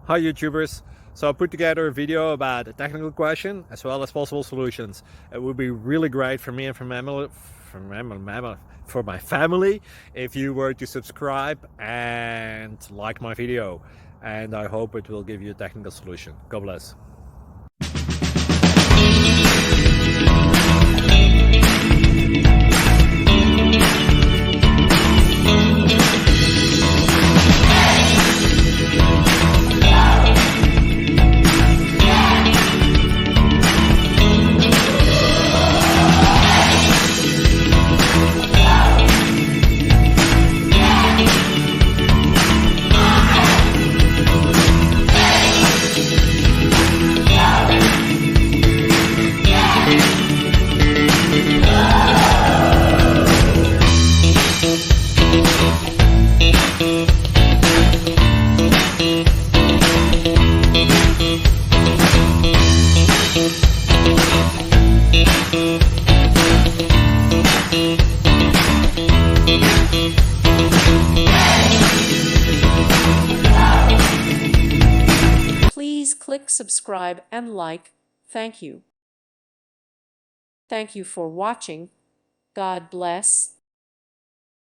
Hi YouTubers! So I put together a video about a technical question as well as possible solutions. It would be really great for me and for my family if you were to subscribe and like my video, and I hope it will give you a technical solution. God bless. Please click subscribe and like. Thank you. Thank you for watching. God bless.